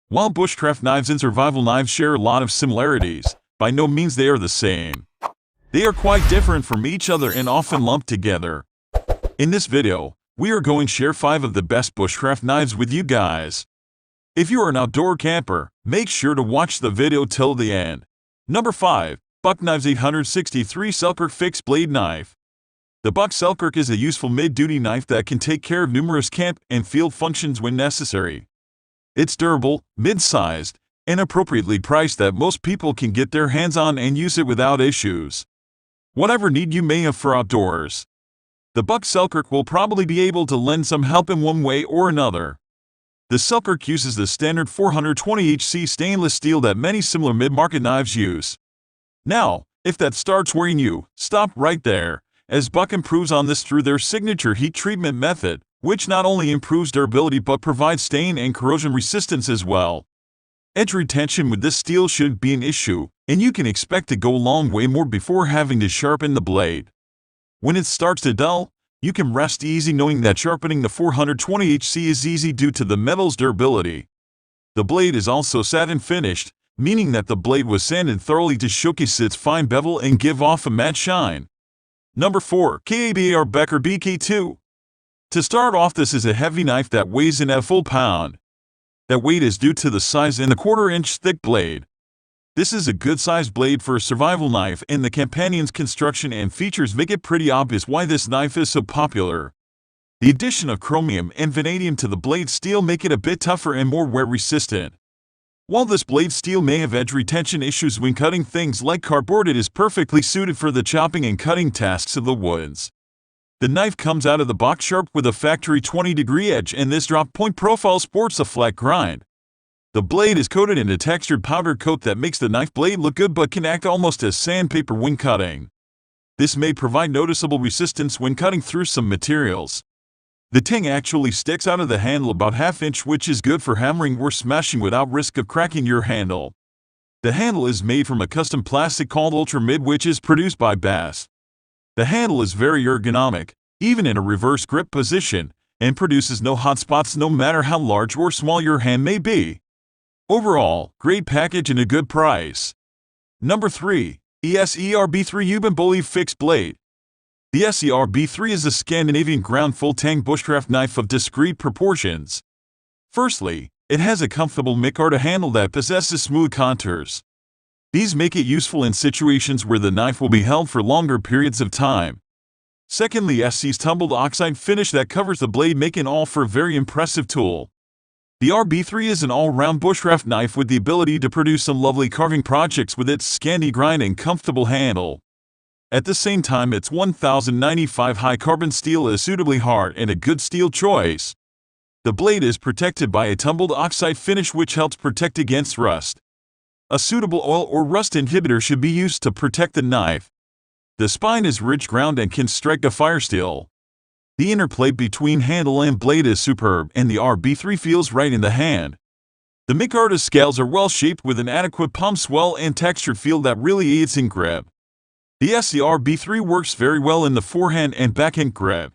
While bushcraft knives and survival knives share a lot of similarities, by no means they are the same. They are quite different from each other and often lumped together. In this video, we are going to share 5 of the best bushcraft knives with you guys. If you are an outdoor camper, make sure to watch the video till the end. Number 5. Bucknife's 863 Selkirk Fixed Blade Knife. The Buck Selkirk is a useful mid-duty knife that can take care of numerous camp and field functions when necessary. It's durable, mid-sized, and appropriately priced that most people can get their hands on and use it without issues. Whatever need you may have for outdoors, the Buck Selkirk will probably be able to lend some help in one way or another. The Selkirk uses the standard 420HC stainless steel that many similar mid-market knives use. Now, if that starts worrying you, stop right there, as Buck improves on this through their signature heat treatment method, which not only improves durability but provides stain and corrosion resistance as well. Edge retention with this steel shouldn't be an issue, and you can expect to go a long way more before having to sharpen the blade. When it starts to dull, you can rest easy knowing that sharpening the 420HC is easy due to the metal's durability. The blade is also satin finished, meaning that the blade was sanded thoroughly to showcase its fine bevel and give off a matte shine. Number 4. Becker BK2. To start off, this is a heavy knife that weighs in at a full pound. That weight is due to the size and the 1/4-inch thick blade. This is a good-sized blade for a survival knife, and the Campanion's construction and features make it pretty obvious why this knife is so popular. The addition of chromium and vanadium to the blade steel make it a bit tougher and more wear-resistant. While this blade steel may have edge retention issues when cutting things like cardboard, it is perfectly suited for the chopping and cutting tasks of the woods. The knife comes out of the box sharp with a factory 20-degree edge, and this drop point profile sports a flat grind. The blade is coated in a textured powder coat that makes the knife blade look good but can act almost as sandpaper when cutting. This may provide noticeable resistance when cutting through some materials. The tang actually sticks out of the handle about ½ inch, which is good for hammering or smashing without risk of cracking your handle. The handle is made from a custom plastic called Ultramid, which is produced by Bass. The handle is very ergonomic, even in a reverse grip position, and produces no hot spots no matter how large or small your hand may be. Overall, great package and a good price. Number 3. ESEE RB3 Reuben Bolieu Fixed Blade. The ESEE RB3 is a Scandinavian ground full-tang bushcraft knife of discrete proportions. Firstly, it has a comfortable micarta handle that possesses smooth contours. These make it useful in situations where the knife will be held for longer periods of time. Secondly, ESEE's tumbled oxide finish that covers the blade make it all for a very impressive tool. The RB3 is an all-round bushcraft knife with the ability to produce some lovely carving projects with its Scandi grind and comfortable handle. At the same time, its 1095 high carbon steel is suitably hard and a good steel choice. The blade is protected by a tumbled oxide finish which helps protect against rust. A suitable oil or rust inhibitor should be used to protect the knife. The spine is ridge ground and can strike a fire steel. The interplay between handle and blade is superb, and the RB3 feels right in the hand. The micarta scales are well shaped with an adequate palm swell and textured feel that really aids in grip. The ESEE RB3 works very well in the forehand and backhand grip.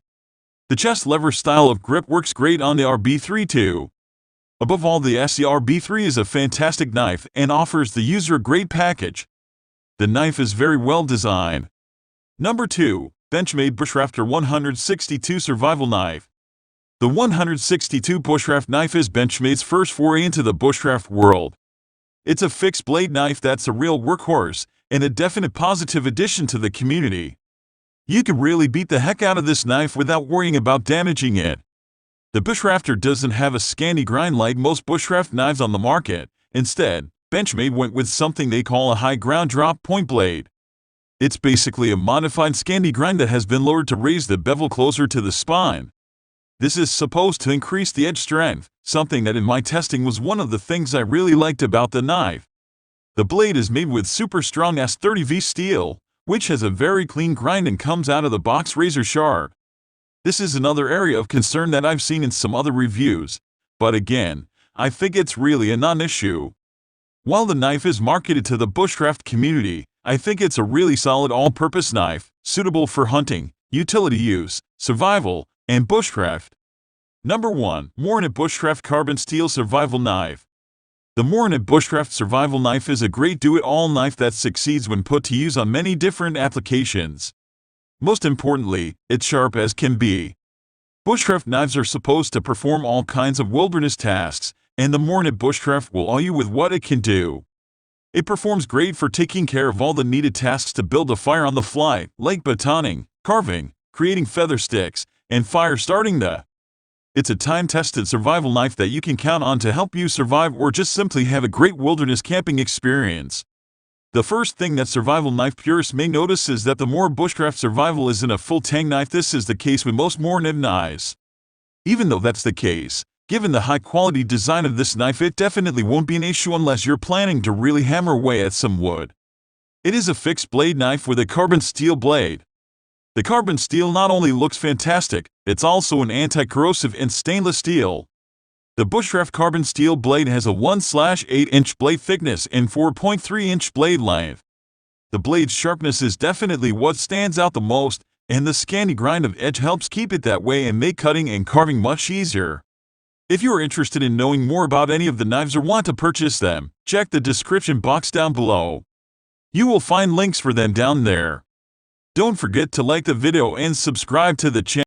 The chest lever style of grip works great on the RB3 too. Above all, the ESEE RB3 is a fantastic knife and offers the user a great package. The knife is very well designed. Number 2. Benchmade Bushcrafter 162 Survival Knife. The 162 Bushcraft knife is Benchmade's first foray into the bushcraft world. It's a fixed blade knife that's a real workhorse and a definite positive addition to the community. You can really beat the heck out of this knife without worrying about damaging it. The Bushcrafter doesn't have a Scandi grind like most bushcraft knives on the market. Instead, Benchmade went with something they call a high ground drop point blade. It's basically a modified Scandi grind that has been lowered to raise the bevel closer to the spine. This is supposed to increase the edge strength, something that in my testing was one of the things I really liked about the knife. The blade is made with super strong S30V steel, which has a very clean grind and comes out of the box razor sharp. This is another area of concern that I've seen in some other reviews, but again, I think it's really a non-issue. While the knife is marketed to the bushcraft community, I think it's a really solid all-purpose knife, suitable for hunting, utility use, survival, and bushcraft. Number 1. Morakniv Bushcraft Carbon Steel Survival Knife. The Morakniv Bushcraft Survival Knife is a great do-it-all knife that succeeds when put to use on many different applications. Most importantly, it's sharp as can be. Bushcraft knives are supposed to perform all kinds of wilderness tasks, and the Morakniv Bushcraft will awe you with what it can do. It performs great for taking care of all the needed tasks to build a fire on the fly, like batoning, carving, creating feather sticks, and fire starting the. It's a time-tested survival knife that you can count on to help you survive or just simply have a great wilderness camping experience. The first thing that survival knife purists may notice is that the Bushcraft Survival isn't a full-tang knife. This is the case with most Morakniv knives. Even though that's the case, given the high-quality design of this knife, it definitely won't be an issue unless you're planning to really hammer away at some wood. It is a fixed blade knife with a carbon steel blade. The carbon steel not only looks fantastic, it's also an anti-corrosive in stainless steel. The Bushcraft carbon steel blade has a 1/8-inch blade thickness and 4.3-inch blade length. The blade's sharpness is definitely what stands out the most, and the Scandi grind of edge helps keep it that way and make cutting and carving much easier. If you are interested in knowing more about any of the knives or want to purchase them, check the description box down below. You will find links for them down there. Don't forget to like the video and subscribe to the channel.